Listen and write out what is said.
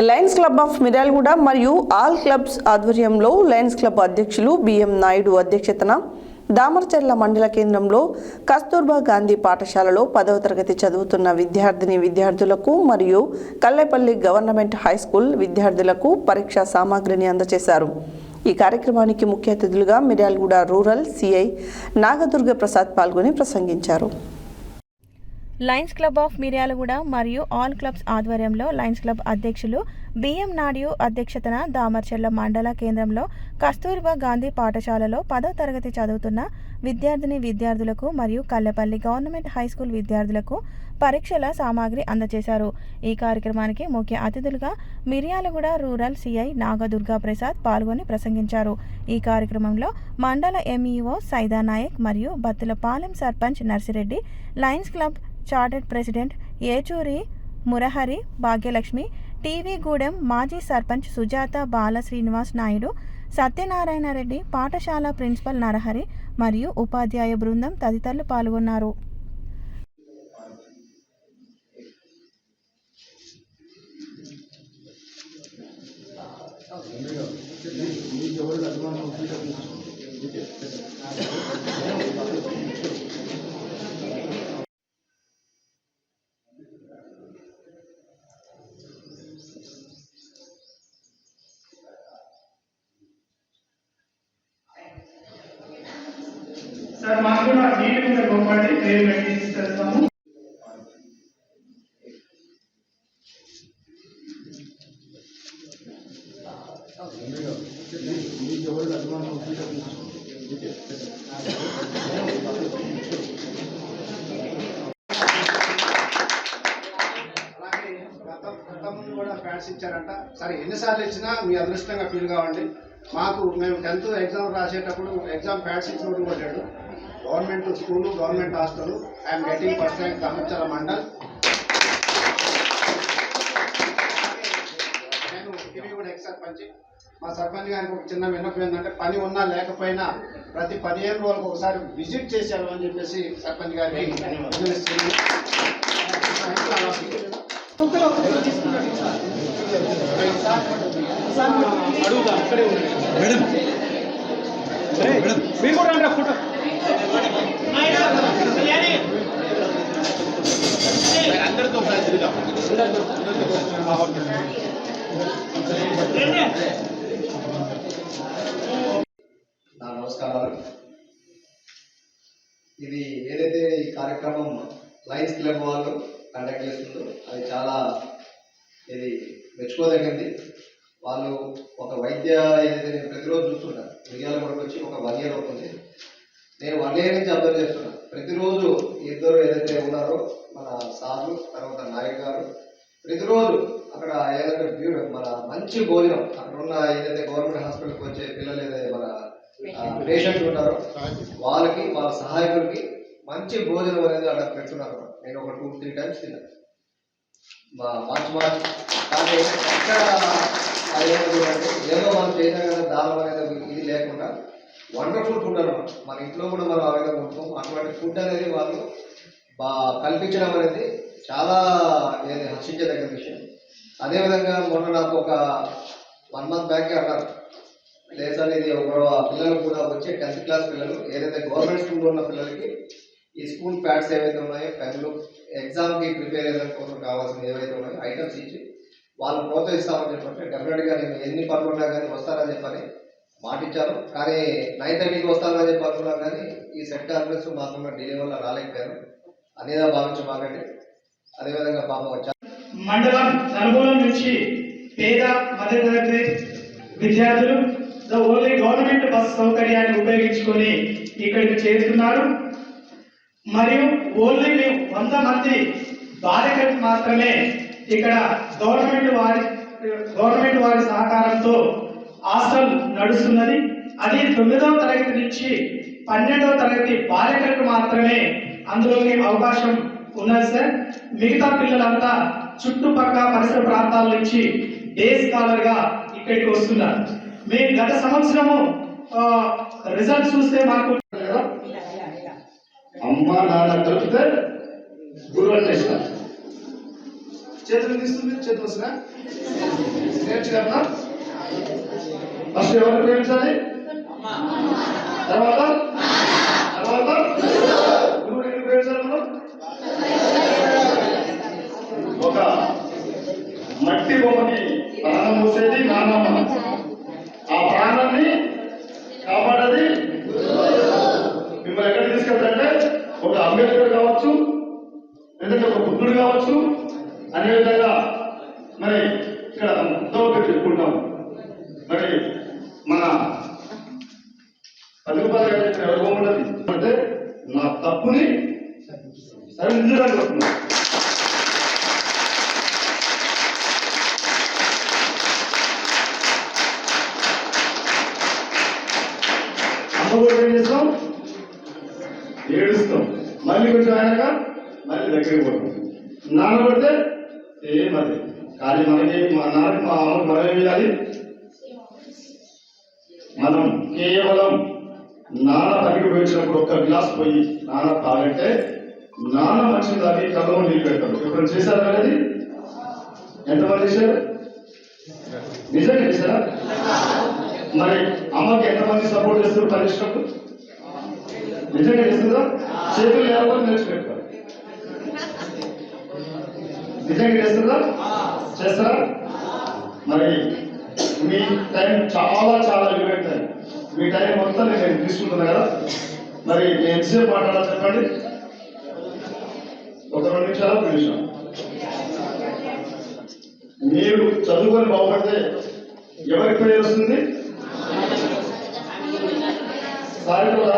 Lions club of Miryalaguda మరియు all clubs ఆధ్వర్యంలో Lions club అధ్యక్షులు బిఎం నాయుడు అధ్యక్షతన దామరచర్ల మండల కేంద్రంలో కస్తూర్బా గాంధీ పాఠశాలలో 10వ తరగతి చదువుతున్న విద్యార్థులకు మరియు కల్లేపల్లి గవర్నమెంట్ హై స్కూల్ విద్యార్థులకు పరీక్షా సామాగ్రిని అందజేశారు. ఈ కార్యక్రమానికి ముఖ్య అతిథులుగా మిర్యాలగూడ రూరల్ సిఐ నాగదుర్గ ప్రసాద్ పాల్గొని ప్రసంగించారు. లయన్స్ క్లబ్ ఆఫ్ మిర్యాలగూడ మరియు ఆల్ క్లబ్స్ ఆధ్వర్యంలో లయన్స్ క్లబ్ అధ్యక్షులు బిఎం నాయుడు అధ్యక్షతన దామరచర్ల మండల కేంద్రంలో కస్తూర్బా గాంధీ పాఠశాలలో 10వ తరగతి చదువుతున్న విద్యార్థులకు మరియు కల్లెపల్లి గవర్నమెంట్ హై స్కూల్ విద్యార్థులకు పరీక్షల సామాగ్రి అందజేశారు. ఈ కార్యక్రమానికి ముఖ్య అతిథులుగా మిర్యాలగూడ రూరల్ సిఐ నాగదుర్గ ప్రసాద్ పాల్గొని ప్రసంగించారు. ఈ కార్యక్రమంలో మండల ఎంఈఓ సైదా నాయక్ మరియు Battulapalem sarpanch Narsireddy, lions club charted president Yechuri Murahari Bhagyalakshmi, TV Gudem మాజీ సర్పంచ్ సుజాత బాల శ్రీనివాస్ నాయుడు, సత్యనారాయణ రెడ్డి, పాఠశాల ప్రిన్సిపల్ నరహరి మరియు ఉపాధ్యాయ బృందం తదితరులు పాల్గొన్నారు. సార్ మాకు కూడా నీటి మీద గొప్పటి పేరు పెట్టిస్తాము. గతంలో కూడా ప్యాడ్స్ ఇచ్చారంట. సరే ఎన్నిసార్లు ఇచ్చినా మీ అదృష్టంగా ఫీల్ కావండి. మేము 10th ఎగ్జామ్ రాసేటప్పుడు ఎగ్జామ్ ప్యాడ్స్ ఇచ్చినప్పుడు కొట్టాడు. Government school, government hostel, I'm getting first rank Damaracherla mandal. నేను ఇవి కూడా ఎక్స్ సర్పంచ్. మా సర్పంచ్ గారికి ఒక చిన్న విన్నపం ఏంటంటే, పని ఉన్నా లేకపోయినా ప్రతి 15 రోజులకు ఒకసారి విజిట్ చేశారు అని చెప్పేసి సర్పంచ్ గారికి వినిపిస్తుంది. అందరితో నమస్కారాలు. ఇది ఏదైతే ఈ కార్యక్రమం లయన్స్ క్లబ్ వాళ్ళు కండక్ట్ చేస్తుందో అది చాలా ఇది మెచ్చుకోదగింది. వాళ్ళు ఒక వైద్య ఏదైతే నేను ప్రతిరోజు చూస్తుంటాను, మిర్యాలగూడకు వచ్చి ఒక 1 year అవుతుంది. నేను 1 year నుంచి అబ్జర్వ్ చేస్తున్నాను. ప్రతిరోజు ఇద్దరు ఏదైతే ఉన్నారో మన సార్లు, తర్వాత నాయక్ గారు, ప్రతిరోజు అక్కడ ఏదైతే మన మంచి భోజనం అక్కడ ఉన్న ఏదైతే గవర్నమెంట్ హాస్పిటల్కి వచ్చే పిల్లలు ఏదైతే మన పేషెంట్స్ ఉంటారో వాళ్ళకి, వాళ్ళ సహాయకులకి మంచి భోజనం అనేది అక్కడ పెడుతున్నారు. నేను ఒక 2-3 times తిన్నాను మార్చ్. కానీ ఎక్కడ ఏదో మనం చేసినా కదా దానం అనేది ఇది లేకుండా వండర్ఫుల్ ఫుడ్ అనమాట. మన ఇంట్లో కూడా మనం ఆ విధంగా ఉంటాం. అటువంటి ఫుడ్ అనేది వాళ్ళు కల్పించడం అనేది చాలా హర్షించదగ్గ విషయం. అదేవిధంగా మొన్న నాకు ఒక 1 month బ్యాక్ అన్నారు, లేదు సార్ ఇది ఒక పిల్లలు కూడా వచ్చే 10th class పిల్లలు ఏదైతే గవర్నమెంట్ స్కూల్లో ఉన్న పిల్లలకి ఈ స్కూల్ ప్యాడ్స్ ఏవైతే ఉన్నాయో, పెన్నులు, ఎగ్జామ్కి ప్రిపేరేషన్ కోసం కావాల్సిన ఏవైతే ఉన్నాయో ఐటమ్స్ ఇచ్చి వాళ్ళు ప్రోత్సహిస్తామని చెప్పంటే డెఫినెట్గా నేను ఎన్ని పనులు ఉన్నా కానీ వస్తానని చెప్పని మాటిచ్చారు. కానీ 9:30కి వస్తానని చెప్పి అనుకున్నాను. కానీ ఈ సెట్ కాన్ఫరెన్స్ మాత్రం డిలే వల్ల రాలేకపోయాను. అనేదా భావించమాకండి. అదేవిధంగా పాపం వచ్చారు. మండలం నలుమూల నుంచి పేద మధ్యతరగతి విద్యార్థులు ఓన్లీ గవర్నమెంట్ బస్ సౌకర్యాన్ని ఉపయోగించుకొని ఇక్కడికి చేరుతున్నారు. మరియు ఓన్లీ 100 మంది బాలికలకు మాత్రమే ఇక్కడ గవర్నమెంట్ వారి సహకారంతో హాస్టల్ నడుస్తున్నది. అది 9వ తరగతి నుంచి 12వ తరగతి బాలికలకు మాత్రమే అందులోకి అవకాశం ఉన్నది సార్. మిగతా పిల్లలంతా చుట్టుపక్కల పరిసర ప్రాంతాల నుంచి డే స్కాలర్ గా ఇక్కడికి వస్తున్నారు. మేము గత సంవత్సరము రిజల్ట్ చూస్తే మాకు అమ్మ నాన్న కలిపితే గురువు చేస్తారు. చేతులు తీస్తుంది, చేతులు వస్తున్నా నేర్చుకున్నా. ఫస్ట్ ఎవరు ప్రేమించాలి, తర్వాత గురువుని ఎందుకు ప్రేమించాలి మనం? ఒక మట్టి బొమ్మకి ప్రాణం పోసేది నానమ్మ, ఆ ప్రాణాన్ని కాపాడేది మిమ్మల్ని ఎక్కడ తీసుకెళ్తారంటే ఒక అంబేద్కర్ కావచ్చు, లేదంటే ఒక బుద్ధుడు కావచ్చు, అనే విధంగా మరి ఇక్కడ ఉద్యోగం చెప్పుకుంటాం. మరి మన 10 రూపాయలు చెప్పిన ఎవరు బాగుండదు అంటే నా తప్పుని సరిదిద్దడానికి వస్తుంది. అమ్మ కూడా ఏం చేస్తాం, ఏడుస్తాం, మళ్ళీ కొంచెం ఆయనక మళ్ళీ దగ్గరికి పోతాం. నాన్న పడితే ఏమది కానీ మనకి మా నాన్నకి మా అమ్మకి మనం ఏమి చేయాలి, మనం కేవలం నాన్న పనికి పోయించినప్పుడు ఒక్క గ్లాస్ పోయి నాన్న తాగంటే నాన్న మంచి తాగి కళ్ళలో నీళ్ళు పెడతాడు. ఎప్పుడు చేశారు అనేది ఎంతమంది చేశారు? నిజంగా చేశారా? మరి అమ్మకి ఎంతమంది సపోర్ట్ చేస్తారు పని చేసినప్పుడు? నిజంగా చేస్తుందా? చేతులు లేకపోతే నేర్చుకుంటారు. నిజంగా చేస్తుందా? చేస్తారా? మరి మీ టైం చాలా చాలా విలువైన టైం. మీ టైం మొత్తం నేను తీసుకుంటున్నా కదా, మరి ఎంతసేపు మాట్లాడాలి చెప్పండి? ఒక 2 నిమిషాలు 1 నిమిషం. మీరు చదువుకొని బాగుపడితే ఎవరికి పేరు వస్తుంది?